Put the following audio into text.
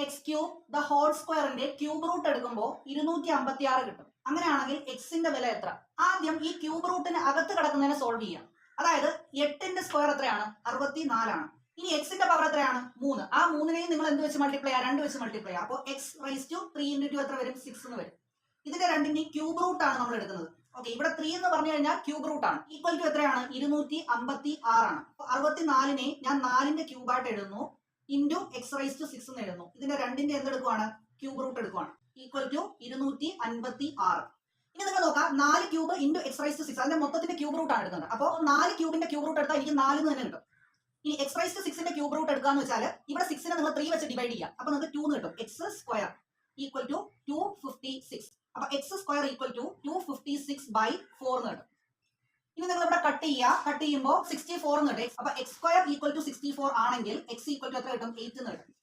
X cube the whole സ്ക്വയറിന്റെ cube root എടുക്കുമ്പോൾ 256 കിട്ടും. അങ്ങനെയാണെങ്കിൽ എക്സിന്റെ വില എത്ര? ആദ്യം ഈ ക്യൂബ് റൂട്ടിന് അകത്ത് കിടക്കുന്നതിനെ സോൾവ് ചെയ്യാം. അതായത് 8ന്റെ സ്ക്വയർ എത്രയാണ്? 64 ആണ്. ഇനി എക്സിന്റെ പവർ എത്രയാണ്? 3. ആ 3നെയും നിങ്ങൾ എന്ത് വെച്ച് മൾട്ടിപ്ലൈ ചെയ്യാം? 2 വെച്ച് മൾട്ടിപ്ലൈ ചെയ്യാം. അപ്പോൾ എക്സ് റൈസ് ടു 3 × 2 എത്ര വരും? 6 എന്ന് വരും. ഇതിന്റെ രണ്ടിന്റെയും ക്യൂബ് റൂട്ട് ആണ് നമ്മൾ എടുക്കുന്നത്. ഓക്കെ, ഇവിടെ 3 എന്ന് പറഞ്ഞു കഴിഞ്ഞാൽ ക്യൂബ് റൂട്ട് ആണ്. ഈക്വൽ ടു എത്രയാണ്? 256 ആണ്. 64നെ ഞാൻ 4ന്റെ ക്യൂബായിട്ട് എഴുതുന്നു, ഇൻറ്റു എക്സ് റൈസ് ടു 6 എന്ന് എഴുതുന്നു. ഇതിന്റെ രണ്ടിന്റെ എന്തെടുക്കുവാണ്? ക്യൂബ് റൂട്ട് എടുക്കുവാണ്. Equal to 256. ഇനി നിങ്ങൾ നോക്കാം, 4 cube into x raise to 6 അതിന്റെ മൊത്തത്തിന്റെ ക്യൂബ് റൂട്ട് ആണ് എടുക്കുന്നത്. അപ്പോൾ 4 ക്യൂബിന്റെ ക്യൂബ് റൂട്ട് എടുത്താൽ എനിക്ക് 4 എന്ന് തന്നെ കിട്ടും. ഇനി എക്സ് റൈസ് ടു 6ന്റെ ക്യൂബ് റൂട്ട് എടുക്കാന്ന് വെച്ചാൽ ഇവിടെ 6നെ നിങ്ങൾ 3 വെച്ച് ഡിവൈഡ് ചെയ്യാം. അപ്പൊ നിങ്ങൾക്ക് 2 എന്ന് കിട്ടും. X square equal to 256. അപ്പൊ എക്സ് സ്ക്വയർ ഈക്വൽ ടു 256/4 എന്ന് കിട്ടും. ഇനി നിങ്ങൾ ഇവിടെ കട്ട് ചെയ്യുക. കട്ട് ചെയ്യുമ്പോൾ 64 എന്ന് കിട്ടും. അപ്പൊ എക്സ് സ്ക്വയർ ഈക്വൽ ടു 64 ആണെങ്കിൽ എക്സ് ഈക്വൽ ടു എത്ര കിട്ടും? 8 എന്ന് കിട്ടും.